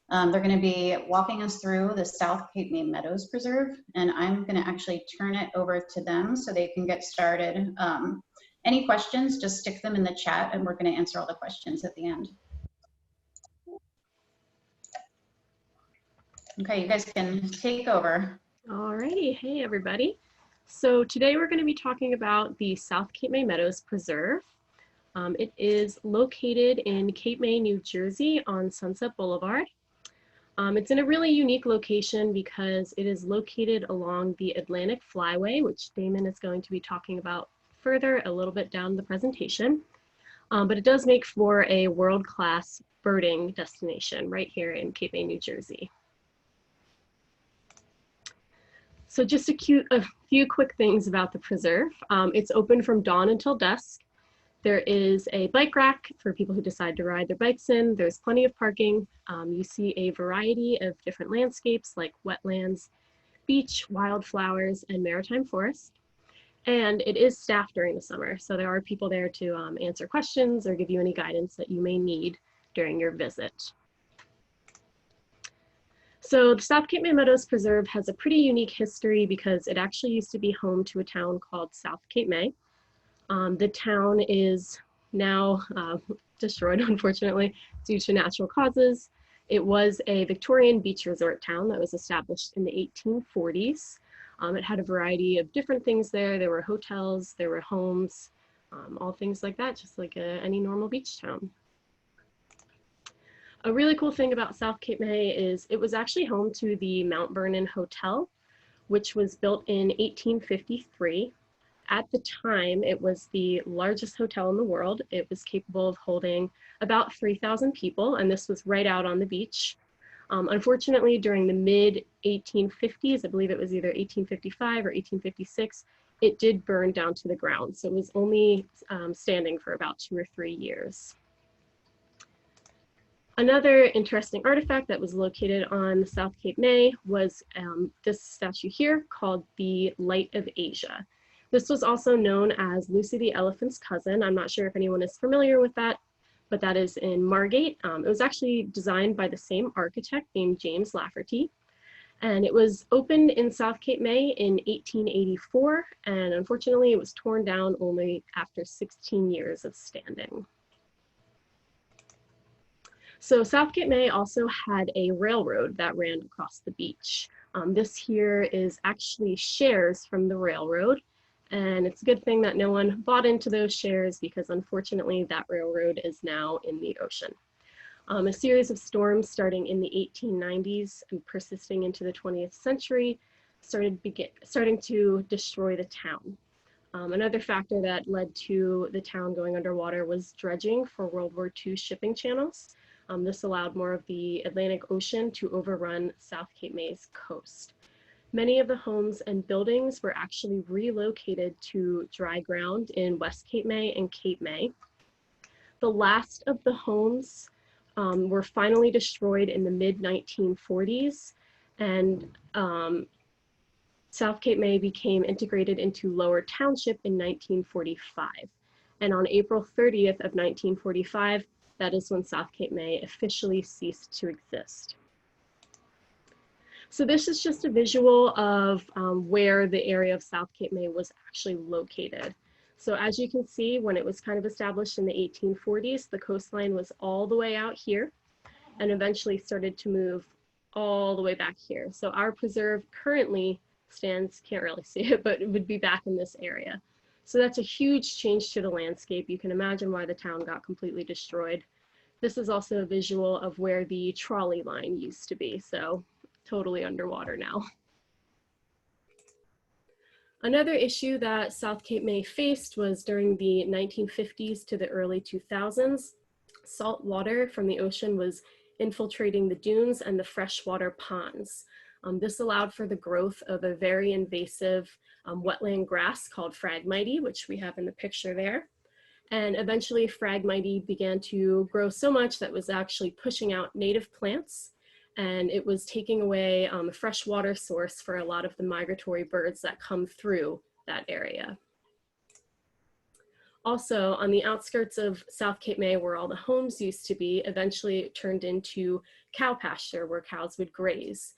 They're going to be walking us through the South Cape May Meadows Preserve, and I'm going to actually turn it over to them so they can get started. Any questions, just stick them in the chat and we're going to answer all the questions at the end. Okay, you guys can take over. All righty. Hey, everybody. So today we're going to be talking about the South Cape May Meadows Preserve. It is located in Cape May, New Jersey on Sunset Boulevard. It's in a really unique location because it is located along the Atlantic Flyway, which Damon is going to be talking about further a little bit down the presentation. But it does make for a world-class birding destination right here in Cape May, New Jersey. So just a few quick things about the preserve. It's open from dawn until dusk. There is a bike rack for people who decide to ride their bikes in. There's plenty of parking. You see a variety of different landscapes like wetlands, beach, wildflowers, and maritime forest. And it is staffed during the summer. So there are people there to answer questions or give you any guidance that you may need during your visit. So the South Cape May Meadows Preserve has a pretty unique history because it actually used to be home to a town called South Cape May. The town is now destroyed, unfortunately, due to natural causes. It was a Victorian beach resort town that was established in the 1840s. It had a variety of different things there. There were hotels, there were homes, all things like that, just like any normal beach town. A really cool thing about South Cape May is it was actually home to the Mount Vernon Hotel, which was built in 1853. At the time, it was the largest hotel in the world. It was capable of holding about 3,000 people, and this was right out on the beach. Unfortunately, during the mid-1850s, I believe it was either 1855 or 1856, it did burn down to the ground. So it was only standing for about 2 or 3 years. Another interesting artifact that was located on South Cape May was this statue here called the Light of Asia. This was also known as Lucy the Elephant's cousin. I'm not sure if anyone is familiar with that, but that is in Margate. It was actually designed by the same architect named James Lafferty. And it was opened in South Cape May in 1884, and unfortunately it was torn down only after 16 years of standing. So South Cape May also had a railroad that ran across the beach. This here is actually shares from the railroad, and it's a good thing that no one bought into those shares because unfortunately that railroad is now in the ocean. A series of storms starting in the 1890s and persisting into the 20th century starting to destroy the town. Another factor that led to the town going underwater was dredging for World War II shipping channels. This allowed more of the Atlantic Ocean to overrun South Cape May's coast. Many of the homes and buildings were actually relocated to dry ground in West Cape May and Cape May. The last of the homes were finally destroyed in the mid-1940s, and South Cape May became integrated into Lower Township in 1945. And on April 30th of 1945, that is when South Cape May officially ceased to exist. So this is just a visual of where the area of South Cape May was actually located. So as you can see, when it was kind of established in the 1840s, the coastline was all the way out here and eventually started to move all the way back here. So our preserve currently stands, can't really see it, but it would be back in this area. So that's a huge change to the landscape. You can imagine why the town got completely destroyed. This is also a visual of where the trolley line used to be, so totally underwater now. Another issue that South Cape May faced was during the 1950s to the early 2000s. Salt water from the ocean was infiltrating the dunes and the freshwater ponds. This allowed for the growth of a very invasive wetland grass called Phragmite, which we have in the picture there. And eventually Phragmite began to grow so much that it was actually pushing out native plants, and it was taking away a fresh water source for a lot of the migratory birds that come through that area. Also, on the outskirts of South Cape May, where all the homes used to be, eventually it turned into cow pasture where cows would graze.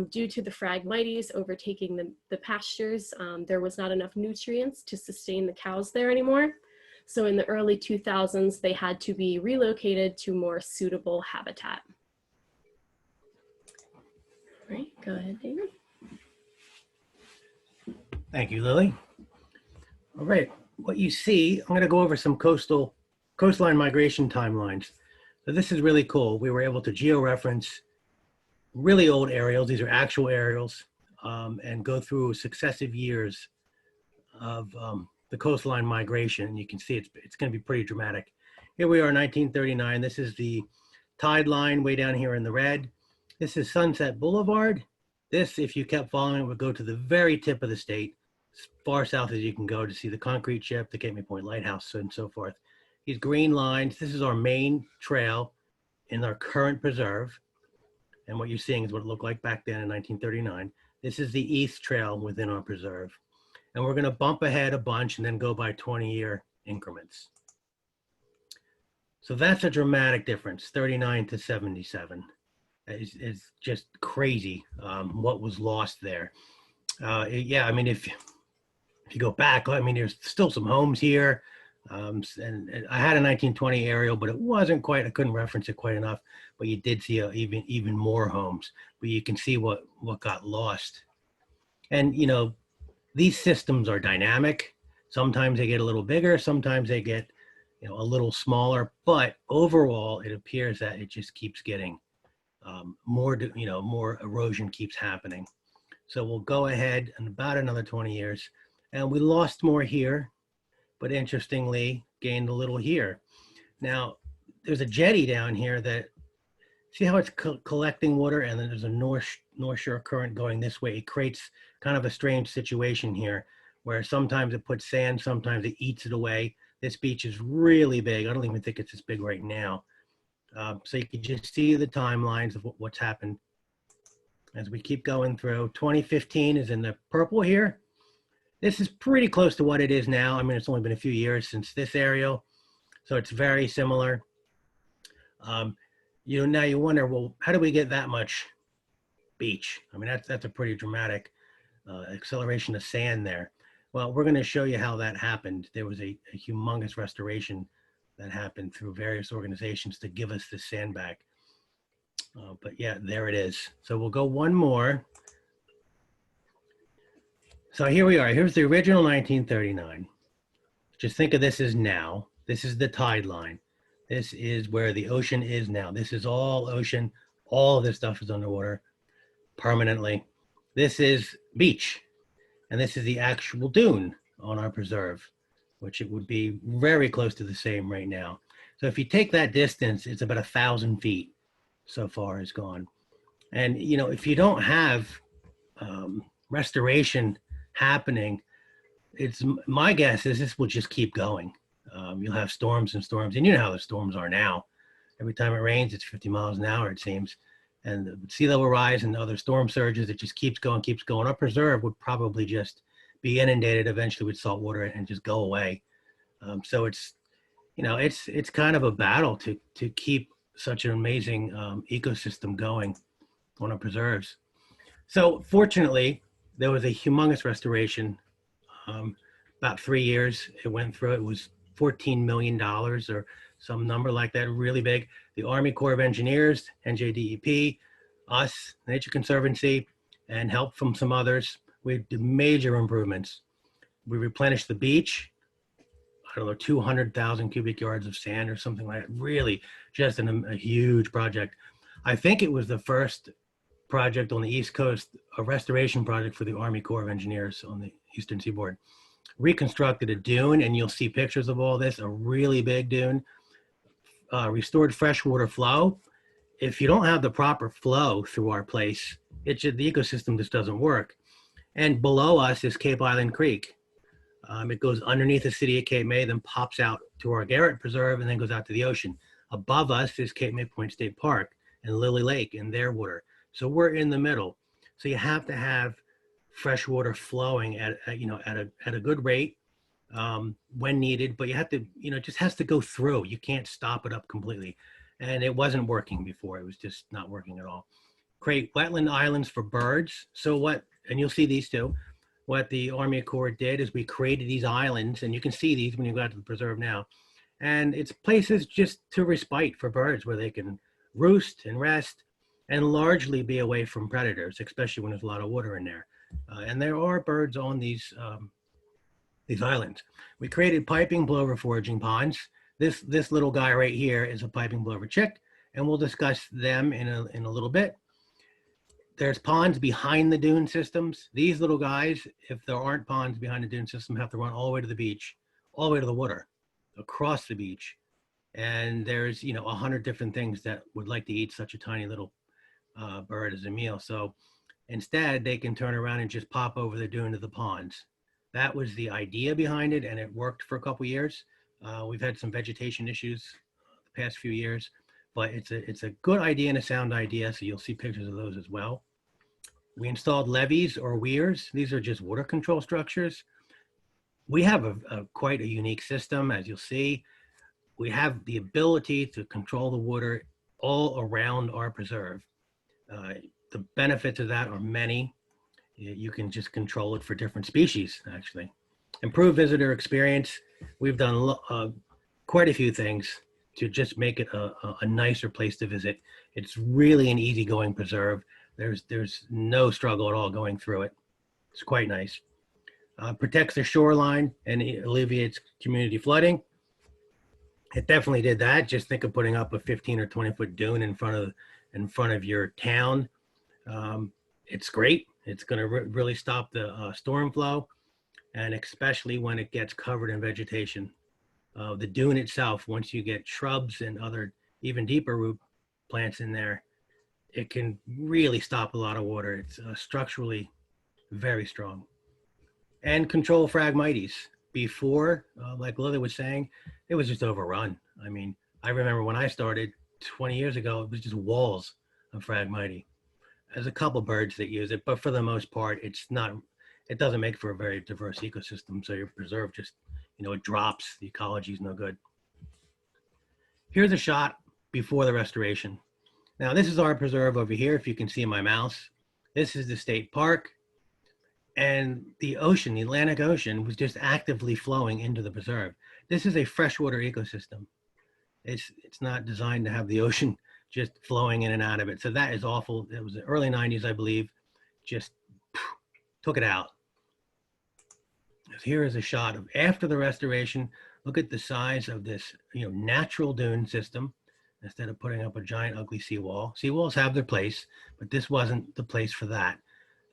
Due to the Phragmites overtaking the pastures, there was not enough nutrients to sustain the cows there anymore. So in the early 2000s, they had to be relocated to more suitable habitat. All right, go ahead, David. Thank you, Lily. All right, what you see, I'm going to go over some coastline migration timelines. So this is really cool. We were able to georeference really old aerials. These are actual aerials, and go through successive years of the coastline migration. And you can see it's going to be pretty dramatic. Here we are, 1939. This is the tide line way down here in the red. This is Sunset Boulevard. This, if you kept following it, would go to the very tip of the state, as far south as you can go to see the concrete ship, the Cape May Point Lighthouse, and so forth. These green lines, this is our main trail in our current preserve. And what you're seeing is what it looked like back then in 1939. This is the East Trail within our preserve. And we're going to bump ahead a bunch and then go by 20-year increments. So that's a dramatic difference, 39 to 77. It's just crazy what was lost there. Yeah, I mean, if you go back, I mean, there's still some homes here. And I had a 1920 aerial, but it wasn't quite, I couldn't reference it quite enough, but you did see even more homes, but you can see what got lost. And, you know, these systems are dynamic. Sometimes they get a little bigger, sometimes they get, you know, a little smaller, but overall it appears that it just keeps getting more erosion keeps happening. So we'll go ahead in about another 20 years, and we lost more here, but interestingly gained a little here. Now there's a jetty down here that, see how it's collecting water, and then there's a north shore current going this way. It creates kind of a strange situation here where sometimes it puts sand, sometimes it eats it away. This beach is really big. I don't even think it's as big right now. So you can just see the timelines of what's happened as we keep going through. 2015 is in the purple here. This is pretty close to what it is now. I mean, it's only been a few years since this aerial, so it's very similar. You know, now you wonder, well, how do we get that much beach? I mean, that's a pretty dramatic acceleration of sand there. Well, we're going to show you how that happened. There was a humongous restoration that happened through various organizations to give us the sand back. But yeah, there it is. So we'll go one more. So here we are. Here's the original 1939. Just think of this as now. This is the tide line. This is where the ocean is now. This is all ocean. All of this stuff is underwater permanently. This is beach. And this is the actual dune on our preserve, which it would be very close to the same right now. So if you take that distance, it's about 1,000 feet so far is gone. And, you know, if you don't have restoration happening, it's my guess is this will just keep going. You'll have storms and storms, and you know how the storms are now. Every time it rains, it's 50 miles an hour, it seems. And the sea level rise and other storm surges, it just keeps going, keeps going. Our preserve would probably just be inundated eventually with salt water and just go away. So it's, you know, it's kind of a battle to keep such an amazing ecosystem going on our preserves. So fortunately, there was a humongous restoration. About 3 years it went through. It was $14 million or some number like that, really big. The Army Corps of Engineers, NJDEP, us, Nature Conservancy, and help from some others. We did major improvements. We replenished the beach. I don't know, 200,000 cubic yards of sand or something like that. Really just a huge project. I think it was the first project on the East Coast, a restoration project for the Army Corps of Engineers on the Eastern Seaboard. Reconstructed a dune, and you'll see pictures of all this, a really big dune. Restored freshwater flow. If you don't have the proper flow through our place, the ecosystem just doesn't work. And below us is Cape Island Creek. It goes underneath the city of Cape May, then pops out to our Garrett Preserve, and then goes out to the ocean. Above us is Cape May Point State Park and Lily Lake and their water. So we're in the middle. So you have to have fresh water flowing at a good rate. when needed, but you have to, it just has to go through. You can't stop it up completely. And it wasn't working before. It was just not working at all. Create wetland islands for birds. So what, and you'll see these too, what the Army Corps did is we created these islands, and you can see these when you go out to the preserve now. And it's places just to respite for birds where they can roost and rest and largely be away from predators, especially when there's a lot of water in there. And there are birds on these islands. We created piping plover foraging ponds. This little guy right here is a piping plover chick, and we'll discuss them in a little bit. There's ponds behind the dune systems. These little guys, if there aren't ponds behind the dune system, have to run all the way to the beach, all the way to the water, across the beach. And there's 100 different things that would like to eat such a tiny little bird as a meal. So instead, they can turn around and just pop over the dune to the ponds. That was the idea behind it, and it worked for a couple years. We've had some vegetation issues the past few years, but it's a good idea and a sound idea, so you'll see pictures of those as well. We installed levees or weirs. These are just water control structures. We have quite a unique system, as you'll see. We have the ability to control the water all around our preserve. The benefits of that are many. You can just control it for different species, actually. Improve visitor experience. We've done quite a few things to just make it a nicer place to visit. It's really an easygoing preserve. There's no struggle at all going through it. It's quite nice. Protects the shoreline and alleviates community flooding. It definitely did that. Just think of putting up a 15 or 20-foot dune in front of your town. It's great. It's going to really stop the storm flow, and especially when it gets covered in vegetation. The dune itself, once you get shrubs and other even deeper root plants in there, it can really stop a lot of water. It's structurally very strong. And control Phragmites. Before, like Lily was saying, it was just overrun. I mean, I remember when I started 20 years ago, it was just walls of Phragmite. There's a couple birds that use it, but for the most part, it doesn't make for a very diverse ecosystem. So your preserve just, it drops. The ecology is no good. Here's a shot before the restoration. Now, this is our preserve over here, if you can see my mouse. This is the state park. And the ocean, the Atlantic Ocean, was just actively flowing into the preserve. This is a freshwater ecosystem. It's not designed to have the ocean just flowing in and out of it. So that is awful. It was the early 90s, I believe, just took it out. Here is a shot of after the restoration. Look at the size of this, natural dune system instead of putting up a giant ugly seawall. Seawalls have their place, but this wasn't the place for that.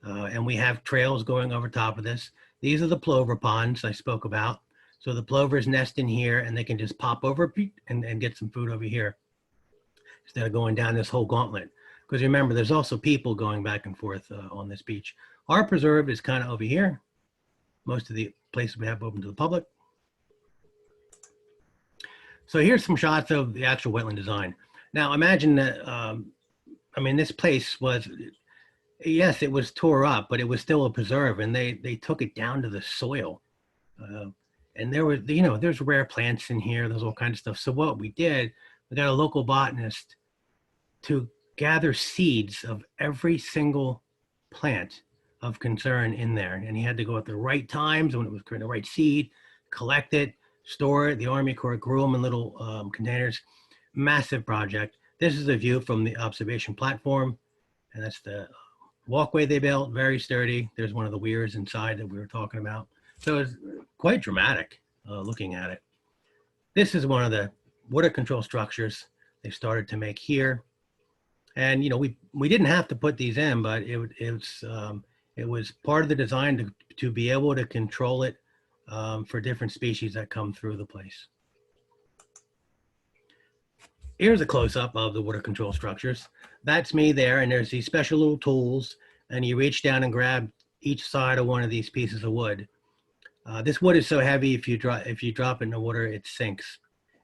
And we have trails going over top of this. These are the plover ponds I spoke about. So the plovers nest in here, and they can just pop over and get some food over here instead of going down this whole gauntlet. Because remember, there's also people going back and forth on this beach. Our preserve is kind of over here. Most of the places we have open to the public. So here's some shots of the actual wetland design. Now imagine that, this place was, yes, it was tore up, but it was still a preserve, and they took it down to the soil. And there was, there's rare plants in here, there's all kinds of stuff. So what we did, we got a local botanist to gather seeds of every single plant of concern in there. And he had to go at the right times when it was the right seed, collect it, store it. The Army Corps grew them in little containers. Massive project. This is a view from the observation platform, and that's the walkway they built, very sturdy. There's one of the weirs inside that we were talking about. So it's quite dramatic looking at it. This is one of the water control structures they started to make here. And, we didn't have to put these in, but it was part of the design to be able to control it for different species that come through the place. Here's a close-up of the water control structures. That's me there, and there's these special little tools, and you reach down and grab each side of one of these pieces of wood. This wood is so heavy, if you drop it in the water, it sinks.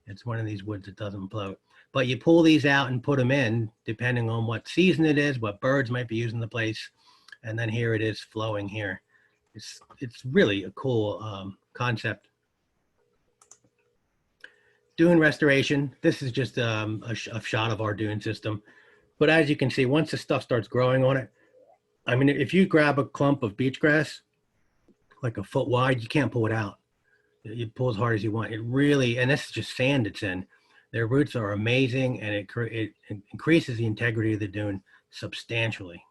It's one of these woods that doesn't float. But you pull these out and put them in, depending on what season it is, what birds might be using the place, and then here it is flowing here. It's really a cool concept. dune restoration. This is just a shot of our dune system. But as you can see, once the stuff starts growing on it, I mean, if you grab a clump of beach grass, like a foot wide, you can't pull it out. You pull as hard as you want. It really, and this is just sand it's in. Their roots are amazing, and it increases the integrity of the dune substantially.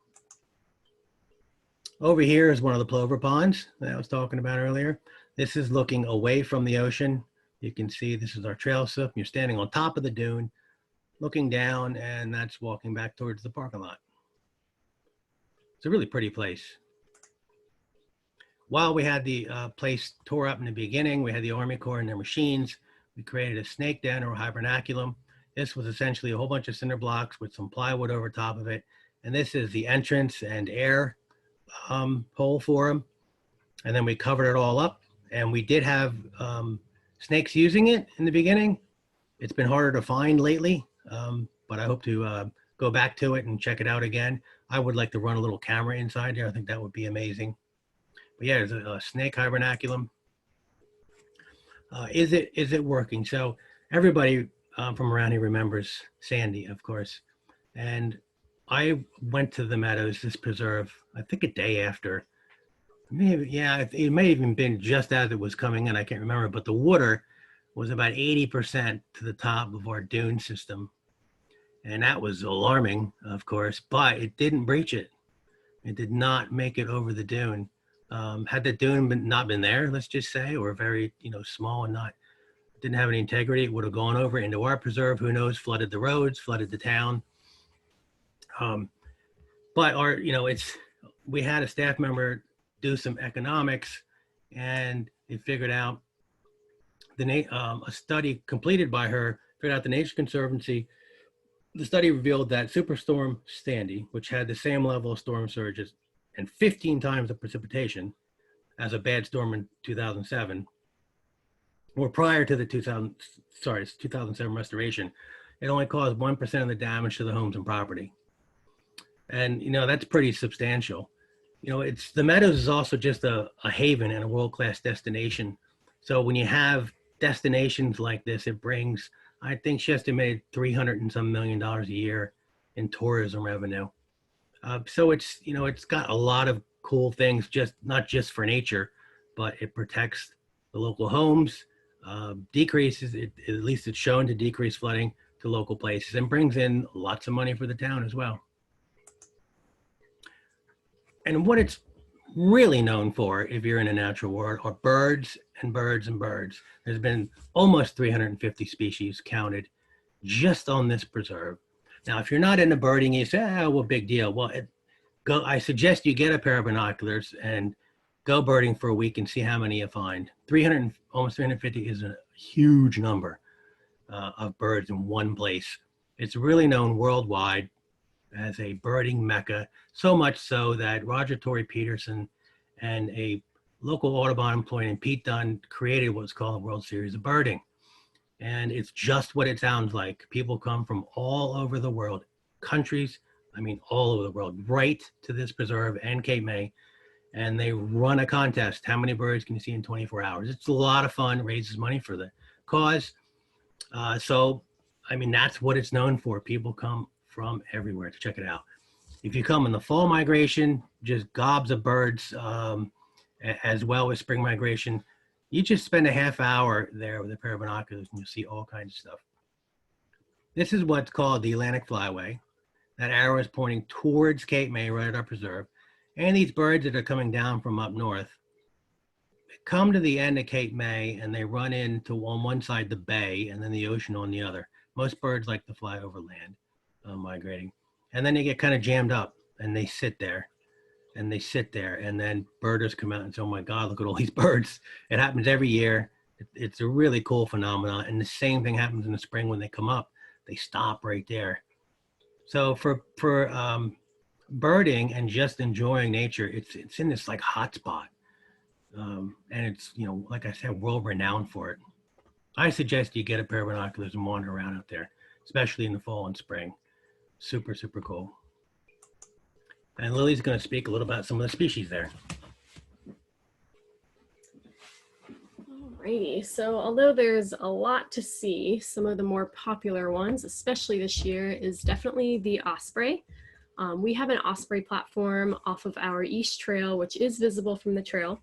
Over here is one of the plover ponds that I was talking about earlier. This is looking away from the ocean. You can see this is our trail system. You're standing on top of the dune, looking down, and that's walking back towards the parking lot. It's a really pretty place. While we had the place tore up in the beginning, we had the Army Corps and their machines. We created a snake den or hibernaculum. This was essentially a whole bunch of cinder blocks with some plywood over top of it. And this is the entrance and air hole for them. And then we covered it all up. And we did have snakes using it in the beginning. It's been harder to find lately, but I hope to go back to it and check it out again. I would like to run a little camera inside there. I think that would be amazing. But yeah, there's a snake hibernaculum. Is it working? So everybody from around here remembers Sandy, of course. And I went to the Meadows, this preserve, I think a day after. Maybe, yeah, it may have even been just as it was coming in. I can't remember, but the water was about 80% to the top of our dune system. And that was alarming, of course, but it didn't breach it. It did not make it over the dune. Had the dune not been there, let's just say, or very, small and didn't have any integrity, it would have gone over into our preserve, who knows, flooded the roads, flooded the town. But we had a staff member do some economics, and they figured out a study completed by her, figured out the Nature Conservancy. The study revealed that Superstorm Sandy, which had the same level of storm surges and 15 times the precipitation as a bad storm in 2007, or prior to the 2007 restoration, it only caused 1% of the damage to the homes and property. And, that's pretty substantial. The Meadows is also just a haven and a world-class destination. So when you have destinations like this, it brings, I think she estimated $300 and some million a year in tourism revenue. So it's got a lot of cool things, not just for nature, but it protects the local homes, decreases, at least it's shown to decrease flooding to local places, and brings in lots of money for the town as well. And what it's really known for, if you're in a natural world, are birds and birds and birds. There's been almost 350 species counted just on this preserve. Now, if you're not into birding, you say, well, big deal. Well, I suggest you get a pair of binoculars and go birding for a week and see how many you find. Almost 350 is a huge number of birds in one place. It's really known worldwide as a birding mecca, so much so that Roger Torrey Peterson and a local Audubon employee named Pete Dunn created what's called the World Series of Birding. And it's just what it sounds like. People come from all over the world, countries, all over the world, right to this preserve and Cape May, and they run a contest. How many birds can you see in 24 hours? It's a lot of fun, raises money for the cause. That's what it's known for. People come from everywhere to check it out. If you come in the fall migration, just gobs of birds, as well as spring migration, you just spend a half hour there with a pair of binoculars and you'll see all kinds of stuff. This is what's called the Atlantic Flyway. That arrow is pointing towards Cape May, right at our preserve. And these birds that are coming down from up north, they come to the end of Cape May and they run into, on one side, the bay and then the ocean on the other. Most birds like to fly over land, migrating. And then they get kind of jammed up and they sit there. And they sit there, and then birders come out and say, oh my God, look at all these birds. It happens every year. It's a really cool phenomenon. And the same thing happens in the spring when they come up. They stop right there. So for birding and just enjoying nature, it's in this like hot spot. And it's, like I said, world renowned for it. I suggest you get a pair of binoculars and wander around out there, especially in the fall and spring. Super, super cool. And Lily's going to speak a little about some of the species there. All Alrighty, so although there's a lot to see, some of the more popular ones, especially this year, is definitely the osprey. We have an osprey platform off of our East Trail, which is visible from the trail.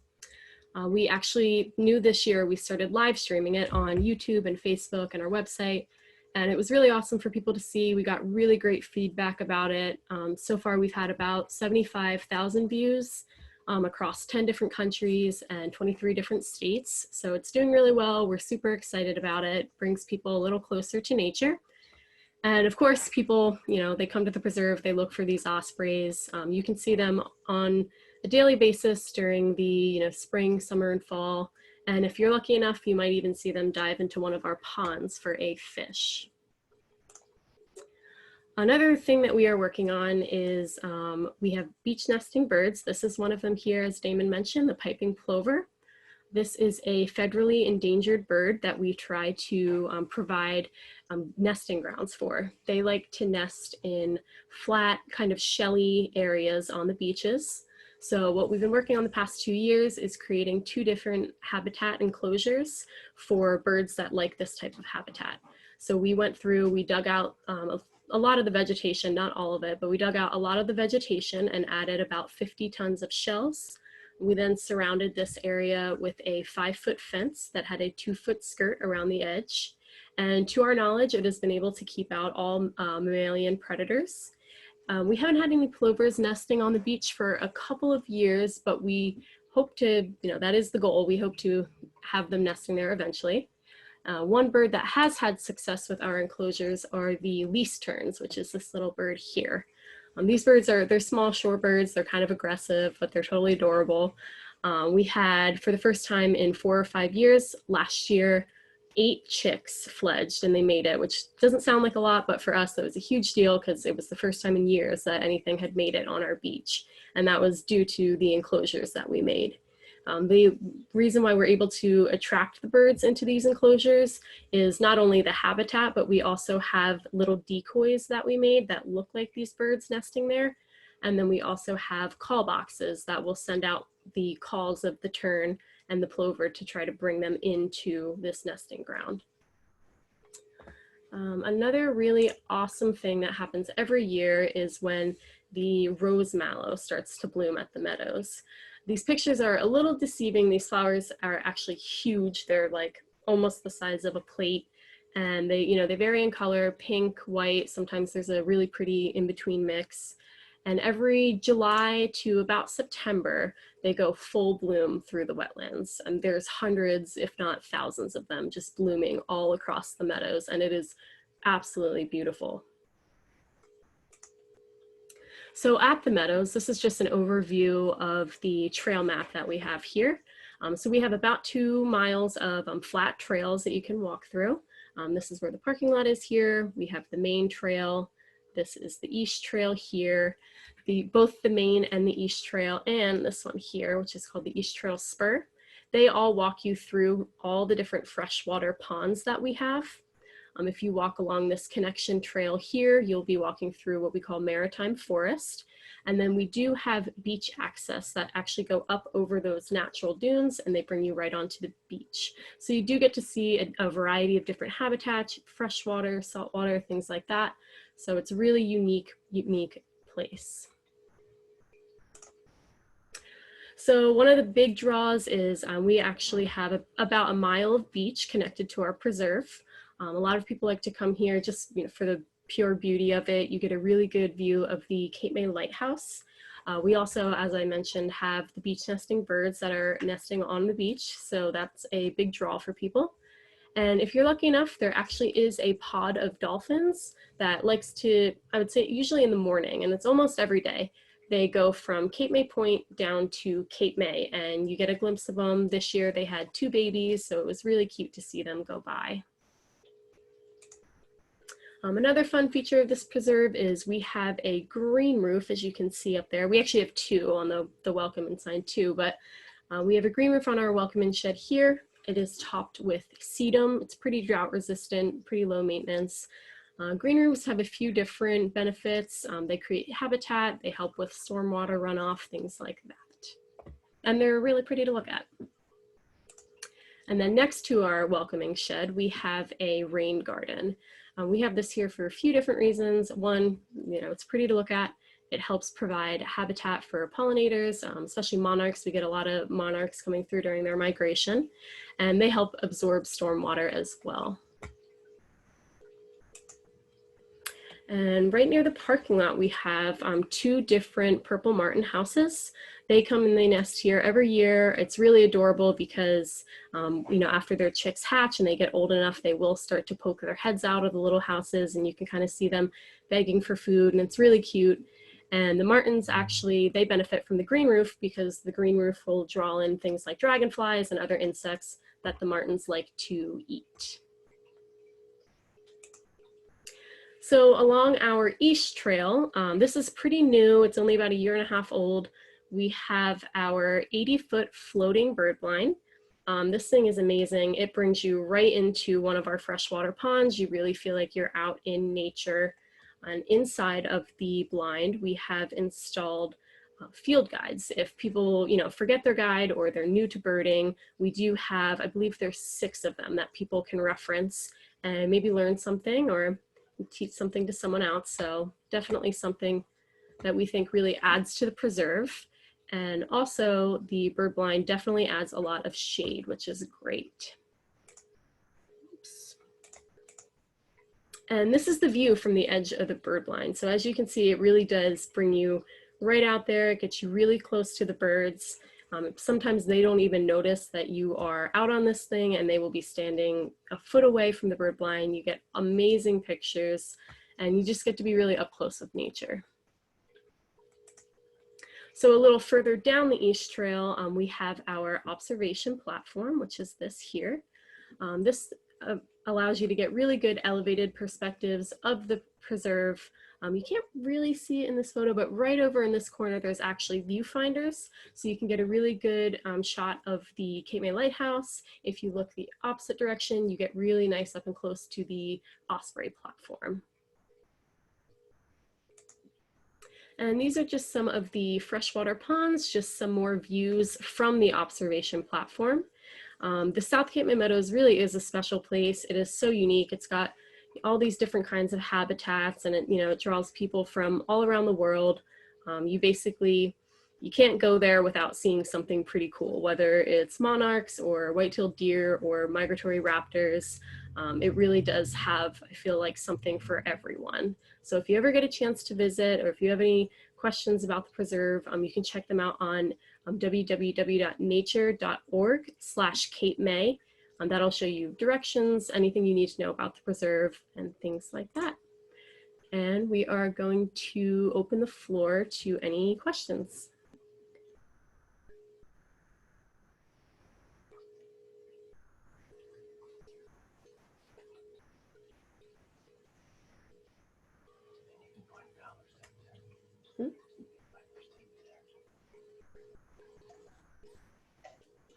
We actually knew this year we started live streaming it on YouTube and Facebook and our website, and it was really awesome for people to see. We got really great feedback about it. So far we've had about 75,000 views across 10 different countries and 23 different states. So it's doing really well. We're super excited about it. Brings people a little closer to nature. And of course, people, they come to the preserve, they look for these ospreys. You can see them on a daily basis during the spring, summer, and fall. And if you're lucky enough, you might even see them dive into one of our ponds for a fish. Another thing that we are working on is we have beach nesting birds. This is one of them here, as Damon mentioned, the piping plover. This is a federally endangered bird that we try to provide nesting grounds for. They like to nest in flat, kind of shelly areas on the beaches. So what we've been working on the past 2 years is creating 2 different habitat enclosures for birds that like this type of habitat. So we went through, we dug out a lot of the vegetation, not all of it, but we dug out a lot of the vegetation and added about 50 tons of shells. We then surrounded this area with a 5-foot fence that had a 2-foot skirt around the edge. And to our knowledge, it has been able to keep out all mammalian predators. We haven't had any plovers nesting on the beach for a couple of years, but we hope to, that is the goal. We hope to have them nesting there eventually. One bird that has had success with our enclosures are the least terns, which is this little bird here. These birds they're small shorebirds. They're kind of aggressive, but they're totally adorable. We had, for the first time in 4 or 5 years, last year, 8 chicks fledged and they made it, which doesn't sound like a lot, but for us, that was a huge deal because it was the first time in years that anything had made it on our beach. And that was due to the enclosures that we made. The reason why we're able to attract the birds into these enclosures is not only the habitat, but we also have little decoys that we made that look like these birds nesting there. And then we also have call boxes that will send out the calls of the tern and the plover to try to bring them into this nesting ground. Another really awesome thing that happens every year is when the rose mallow starts to bloom at the Meadows. These pictures are a little deceiving. These flowers are actually huge. They're like almost the size of a plate, and they vary in color, pink, white. Sometimes there's a really pretty in-between mix. And every July to about September, they go full bloom through the wetlands. And there's hundreds, if not thousands of them just blooming all across the Meadows. And it is absolutely beautiful. So at the Meadows, this is just an overview of the trail map that we have here. So we have about 2 miles of flat trails that you can walk through. This is where the parking lot is here. We have the main trail. This is the East Trail here. Both the main and the East Trail and this one here, which is called the East Trail Spur, they all walk you through all the different freshwater ponds that we have. If you walk along this connection trail here, you'll be walking through what we call maritime forest. And then we do have beach access that actually go up over those natural dunes and they bring you right onto the beach. So you do get to see a variety of different habitats, freshwater, saltwater, things like that. So it's a really unique place. So one of the big draws is we actually have about a mile of beach connected to our preserve. A lot of people like to come here just for the pure beauty of it. You get a really good view of the Cape May Lighthouse. We also, as I mentioned, have the beach nesting birds that are nesting on the beach. So that's a big draw for people. And if you're lucky enough, there actually is a pod of dolphins that likes to, I would say usually in the morning, and it's almost every day. They go from Cape May Point down to Cape May and you get a glimpse of them. This year they had 2 babies, so it was really cute to see them go by. Another fun feature of this preserve is we have a green roof, as you can see up there. We actually have 2 on the welcome and sign too, but we have a green roof on our welcome and shed here. It is topped with sedum. It's pretty drought resistant, pretty low maintenance. Green roofs have a few different benefits. They create habitat, they help with stormwater runoff, things like that. And they're really pretty to look at. And then next to our welcoming shed, we have a rain garden. We have this here for a few different reasons. One, it's pretty to look at. It helps provide habitat for pollinators, especially monarchs. We get a lot of monarchs coming through during their migration, and they help absorb stormwater as well. And right near the parking lot, we have 2 different purple martin houses. They come and they nest here every year. It's really adorable because, after their chicks hatch and they get old enough, they will start to poke their heads out of the little houses, and you can kind of see them begging for food, and it's really cute. And the martins actually, they benefit from the green roof because the green roof will draw in things like dragonflies and other insects that the martins like to eat. So along our East Trail, this is pretty new. It's only about 1.5 years old. We have our 80-foot floating bird blind. This thing is amazing. It brings you right into one of our freshwater ponds. You really feel like you're out in nature. And inside of the blind, we have installed field guides. If people, forget their guide or they're new to birding, we do have, I believe there's 6 of them that people can reference and maybe learn something or teach something to someone else. So definitely something that we think really adds to the preserve. And also the bird blind definitely adds a lot of shade, which is great. Oops. And this is the view from the edge of the bird blind. So as you can see, it really does bring you right out there. It gets you really close to the birds. Sometimes they don't even notice that you are out on this thing, and they will be standing a foot away from the bird blind. You get amazing pictures, and you just get to be really up close with nature. So a little further down the East Trail, we have our observation platform, which is this here. This allows you to get really good elevated perspectives of the preserve. You can't really see it in this photo, but right over in this corner, there's actually viewfinders. So you can get a really good shot of the Cape May Lighthouse. If you look the opposite direction, you get really nice up and close to the Osprey platform. And these are just some of the freshwater ponds, just some more views from the observation platform. The South Cape May Meadows really is a special place. It is so unique. It's got all these different kinds of habitats, and it draws people from all around the world. You can't go there without seeing something pretty cool, whether it's monarchs or white-tailed deer or migratory raptors. It really does have, I feel like, something for everyone. So if you ever get a chance to visit, or if you have any questions about the preserve, you can check them out on www.nature.org/Cape May. That'll show you directions, anything you need to know about the preserve, and things like that. And we are going to open the floor to any questions.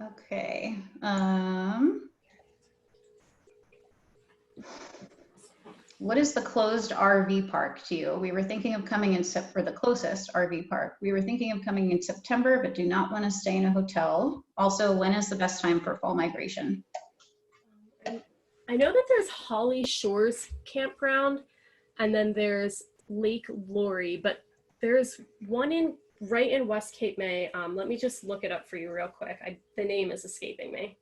Okay. What is the closed RV park to you? We were thinking of coming in for the closest RV park. We were thinking of coming in September, but do not want to stay in a hotel. Also, when is the best time for fall migration? I know that there's Holly Shores Campground, and then there's Lake Lowry, but there's one right in West Cape May. Let me just look it up for you real quick. The name is escaping me.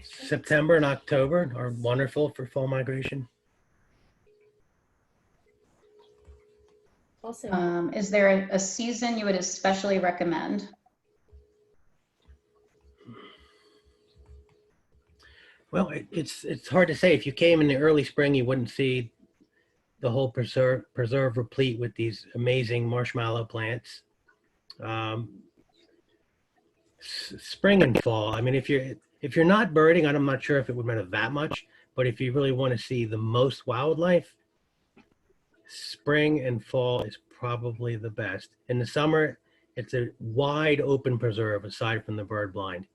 September and October are wonderful for fall migration. Also, is there a season you would especially recommend? Well, it's hard to say. If you came in the early spring, you wouldn't see the whole preserve replete with these amazing marshmallow plants. Spring and fall. I mean, if you're not birding, I'm not sure if it would matter that much. But if you really want to see the most wildlife, spring and fall is probably the best. In the summer, it's a wide open preserve aside from the bird blind.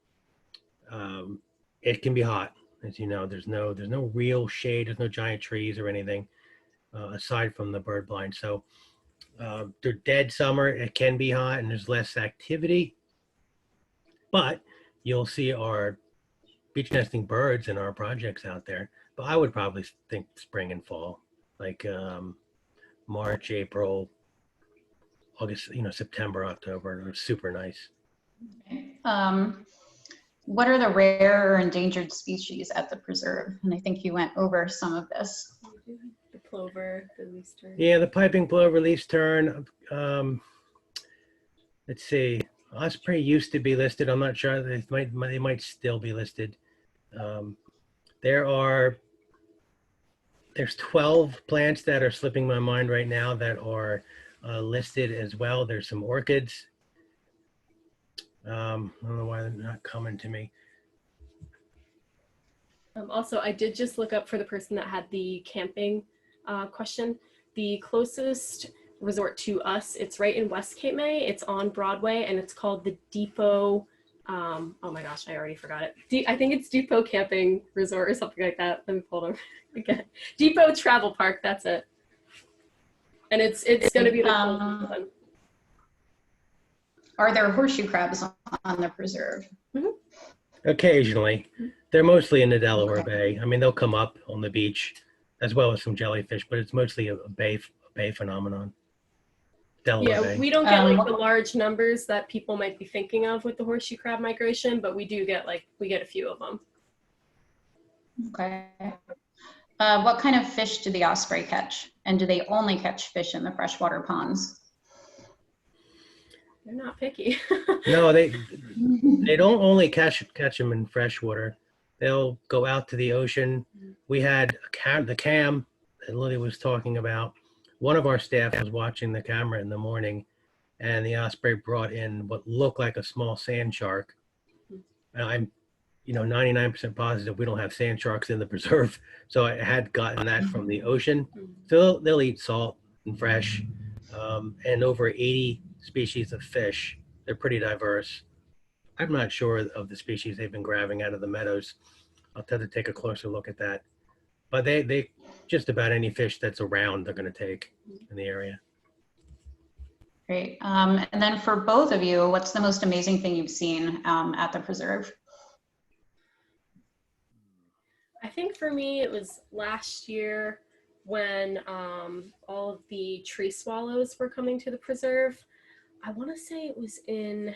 It can be hot, as you know. There's no real shade. There's no giant trees or anything aside from the bird blind. So the dead summer, it can be hot and there's less activity. But you'll see our beach nesting birds in our projects out there. But I would probably think spring and fall, like March, April, August, September, October. They're super nice. Um, what are the rare or endangered species at the preserve? And I think you went over some of this. The plover, the least tern. Yeah, the piping plover, leaf tern. Let's see. Osprey used to be listed. I'm not sure. They might still be listed. There's 12 plants that are slipping my mind right now that are listed as well. There's some orchids. I don't know why they're not coming to me. Also, I did just look up for the person that had the camping question. The closest resort to us, it's right in West Cape May. It's on Broadway, and it's called the Depot. Oh my gosh, I already forgot it. I think it's Depot Camping Resort or something like that. Let me pull it up again. Depot Travel Park. That's it. And it's going to be the closest one. Are there horseshoe crabs on the preserve? Mm-hmm. Occasionally. They're mostly in the Delaware Okay. Bay. I mean, they'll come up on the beach as well as some jellyfish, but it's mostly a bay phenomenon. Delaware Bay. We don't get like the large numbers that people might be thinking of with the horseshoe crab migration, but we do get we get a few of them. Okay. What kind of fish do the osprey catch? And do they only catch fish in the freshwater ponds? They're not picky. No, they don't only catch them in freshwater. They'll go out to the ocean. We had the cam that Lily was talking about. One of our staff was watching the camera in the morning, and the osprey brought in what looked like a small sand shark. And I'm 99% positive we don't have sand sharks in the preserve, so I had gotten that from the ocean. So they'll eat salt and fresh, and over 80 species of fish. They're pretty diverse. I'm not sure of the species they've been grabbing out of the meadows. I'll have to take a closer look at that. But they just about any fish that's around they're going to take in the area. Great. And then for both of you, what's the most amazing thing you've seen at the preserve? I think for me, it was last year when all of the tree swallows were coming to the preserve. I want to say it was in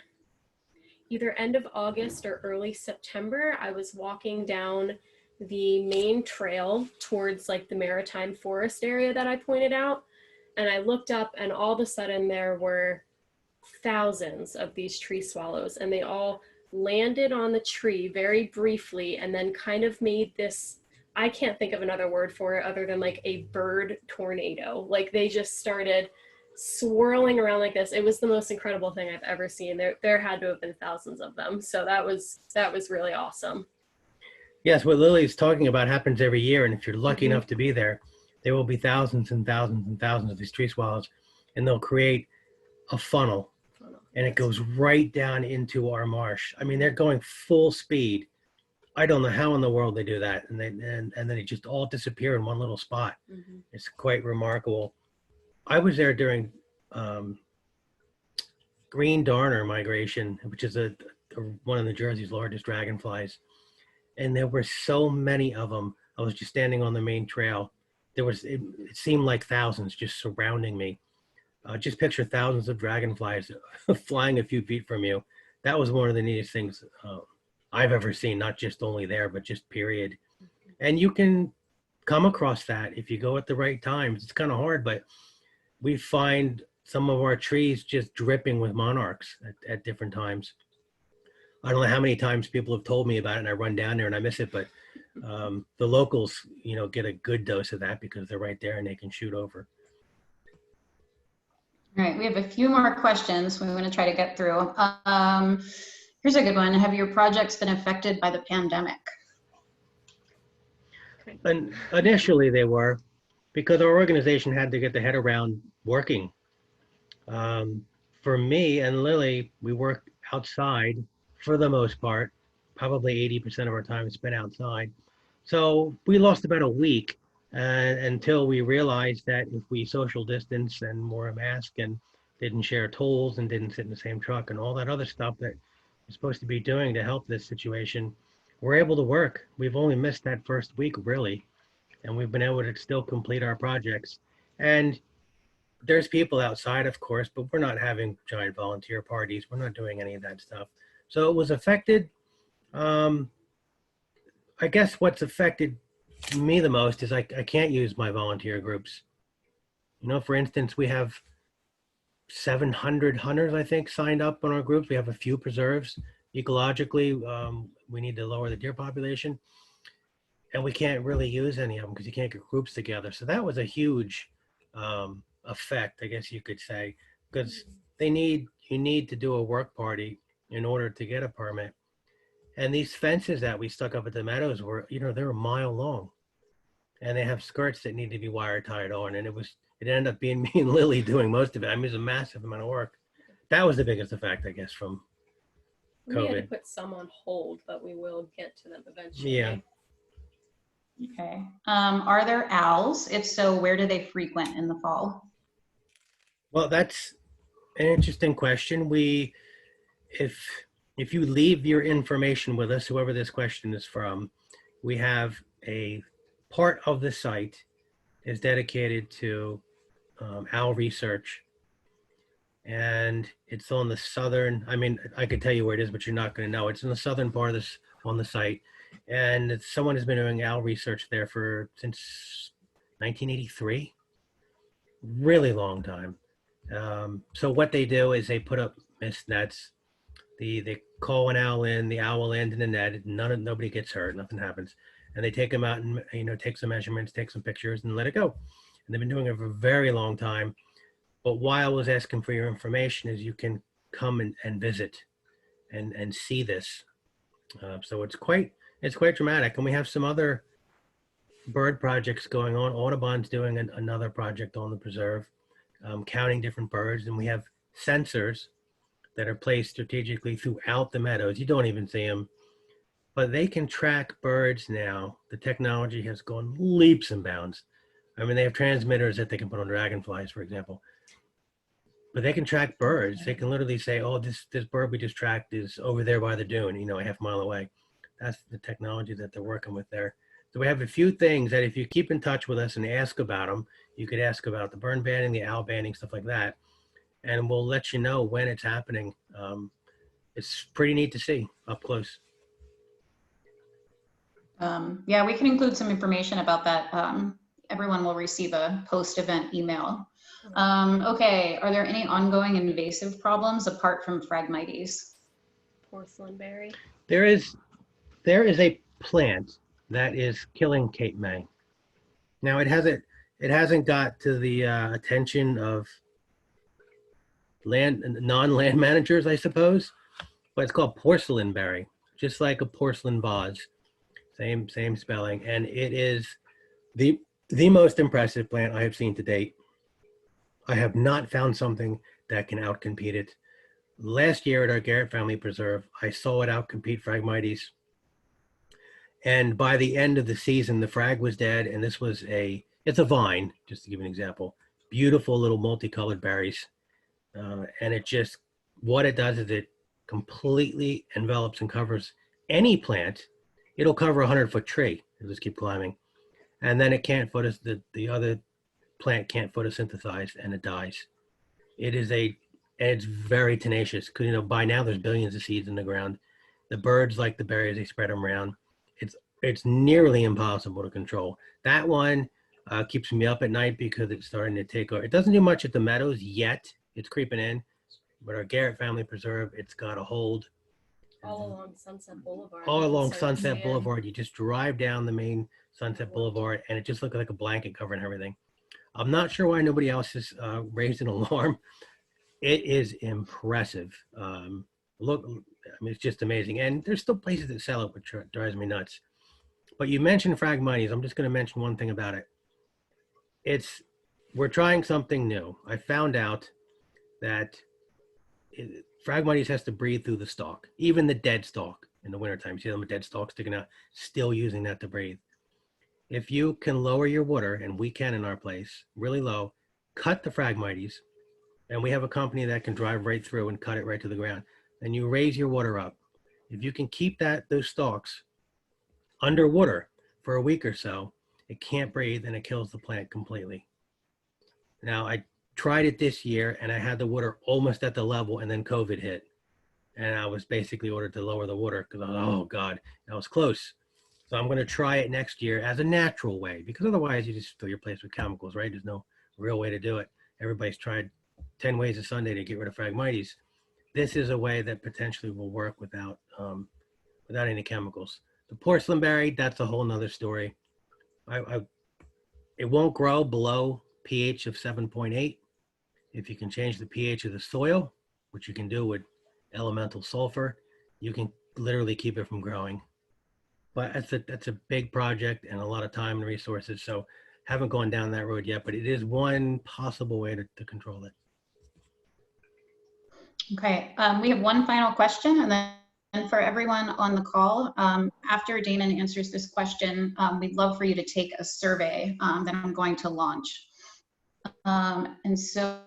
either end of August or early September. I was walking down the main trail towards like the maritime forest area that I pointed out. And I looked up, and all of a sudden there were thousands of these tree swallows, and they all landed on the tree very briefly and then kind of made this, I can't think of another word for it other than like a bird tornado. Like they just started swirling around like this. It was the most incredible thing I've ever seen. There had to have been thousands of them. So that was really awesome. Yes, what Lily's talking about happens every year, and if you're lucky enough to be there will be thousands and thousands and thousands of these tree swallows, and they'll create a funnel, and it goes right down into our marsh. I mean, they're going full speed. I don't know how in the world they do that, and then they just all disappear in one little spot. It's quite remarkable. I was there during green darner migration, which is one of New Jersey's largest dragonflies, and there were so many of them. I was just standing on the main trail. It seemed like thousands just surrounding me. Just picture thousands of dragonflies flying a few feet from you. That was one of the neatest things I've ever seen, not just only there, but just period. And you can come across that if you go at the right times. It's kind of hard, but we find some of our trees just dripping with monarchs at different times. I don't know how many times people have told me about it, and I run down there and I miss it, but the locals, get a good dose of that because they're right there and they can shoot over. All right, we have a few more questions we want to try to get through. Here's a good one. Have your projects been affected by the pandemic? And initially they were, because our organization had to get the head around working. For me and Lily, we work outside for the most part. Probably 80% of our time is spent outside. So we lost about a week until we realized that if we social distance and wore a mask and didn't share tools and didn't sit in the same truck and all that other stuff that we're supposed to be doing to help this situation, we're able to work. We've only missed that first week, really, and we've been able to still complete our projects. And there's people outside, of course, but we're not having giant volunteer parties. We're not doing any of that stuff. So it was affected. Um, I guess what's affected me the most is I can't use my volunteer groups. You know, for instance, we have 700 hunters, I think, signed up on our groups. We have a few preserves. Ecologically, we need to lower the deer population, and we can't really use any of them because you can't get groups together. So that was a huge effect, I guess you could say, because you need to do a work party in order to get a permit. And these fences that we stuck up at the Meadows were, you know, they're a mile long, and they have skirts that need to be wire tied on. And it ended up being me and Lily doing most of it. I mean, it's a massive amount of work. That was the biggest effect, I guess, from We had to COVID. put some on hold, but we will get to them eventually. Yeah. Okay. Are there owls? If so, where do they frequent in the fall? Well, that's an interesting question. If if you leave your information with us, whoever this question is from, we have a part of the site is dedicated to owl research, and it's on the southern. I mean, I could tell you where it is, but you're not going to know. It's in the southern part of this on the site, and someone has been doing owl research there since 1983, really long time. So what they do is they put up mist nets. They call an owl in, the owl will land in the net. Nobody gets hurt, nothing happens, and they take them out and take some measurements, take some pictures, and let it go. And they've been doing it for a very long time. But why I was asking for your information is you can come and visit and see this. So it's quite dramatic, and we have some other bird projects going on. Audubon's doing another project on the preserve, counting different birds, and we have sensors that are placed strategically throughout the meadows. You don't even see them, but they can track birds now. The technology has gone leaps and bounds. I mean, they have transmitters that they can put on dragonflies, for example, but they can track birds. They can literally say, oh, this bird we just tracked is over there by the dune, a half mile away. That's the technology that they're working with there. So we have a few things that if you keep in touch with us and ask about them, you could ask about the burn banning, the owl banning, stuff like that. And we'll let you know when it's happening. It's pretty neat to see up close. Yeah, we can include some information about that. Everyone will receive a post-event email. Okay, are there any ongoing invasive problems apart from Phragmites? Porcelain berry. There is a plant that is killing Cape May. Now it hasn't got to the attention of non-land managers, I suppose, but it's called porcelain berry, just like a porcelain vase, same spelling, and it is the most impressive plant I have seen to date. I have not found something that can outcompete it. Last year at our Garrett Family Preserve, I saw it outcompete Phragmites. And by the end of the season, the frag was dead, and it's a vine, just to give you an example. Beautiful little multicolored berries. And what it does is it completely envelops and covers any plant. It'll cover a 100-foot tree. It'll just keep climbing. And then it can't the other plant can't photosynthesize, and it dies. It's very tenacious because, by now there's billions of seeds in the ground. The birds like the berries, they spread them around. It's nearly impossible to control. That one keeps me up at night because it's starting to take over. It doesn't do much at the Meadows yet. It's creeping in, but our Garrett Family Preserve, it's got a hold. All along Sunset Boulevard. All along Sunset Boulevard. You just drive down the main Sunset Boulevard, and it just looks like a blanket covering everything. I'm not sure why nobody else has raised an alarm. It is impressive. Look, I mean, it's just amazing. And there's still places that sell it, which drives me nuts. But you mentioned Phragmites. I'm just going to mention one thing about it. We're trying something new. I found out that Phragmites has to breathe through the stalk, even the dead stalk in the wintertime. You see them with dead stalk sticking out, still using that to breathe. If you can lower your water, and we can in our place, really low, cut the Phragmites, and we have a company that can drive right through and cut it right to the ground, and you raise your water up. If you can keep those stalks underwater for a week or so, it can't breathe and it kills the plant completely. Now, I tried it this year and I had the water almost at the level, and then COVID hit. And I was basically ordered to lower the water because I was, oh God, that was close. So I'm going to try it next year as a natural way, because otherwise you just fill your place with chemicals, right? There's no real way to do it. Everybody's tried 10 ways a Sunday to get rid of Phragmites. This is a way that potentially will work without any chemicals. The porcelain berry, that's a whole nother story. It won't grow below pH of 7.8. If you can change the pH of the soil, which you can do with elemental sulfur, you can literally keep it from growing. But that's a big project and a lot of time and resources. So haven't gone down that road yet, but it is one possible way to control it. Okay, we have one final question, and then for everyone on the call, after Damon answers this question, we'd love for you to take a survey that I'm going to launch. And so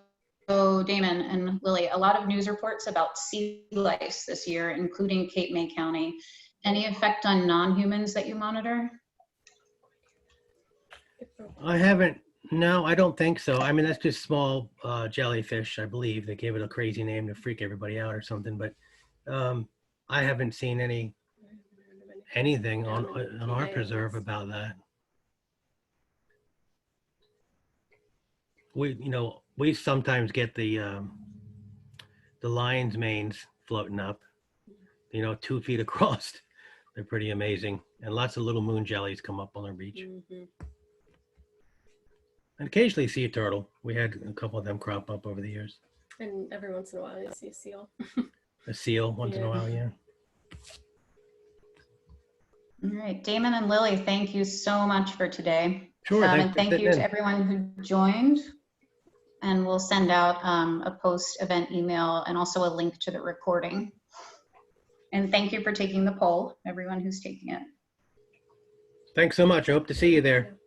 Damon and Lily, a lot of news reports about sea lice this year, including Cape May County. Any effect on non-humans that you monitor? I haven't. No, I don't think so. I mean, that's just small jellyfish, I believe. They gave it a crazy name to freak everybody out or something. But I haven't seen anything on our preserve about that. We sometimes get the lion's manes floating up, 2 feet across. They're pretty amazing. And lots of little moon jellies come up on our beach. Mm-hmm. And occasionally sea turtle. We had a couple of them crop up over the years. And every once in a while you see a seal. A seal once in a while, yeah. All right, Damon and Lily, thank you so much for today. Sure, and thank you to everyone who joined. And we'll send out a post-event email and also a link to the recording. And thank you for taking the poll, everyone who's taking it. Thanks so much. I hope to see you there.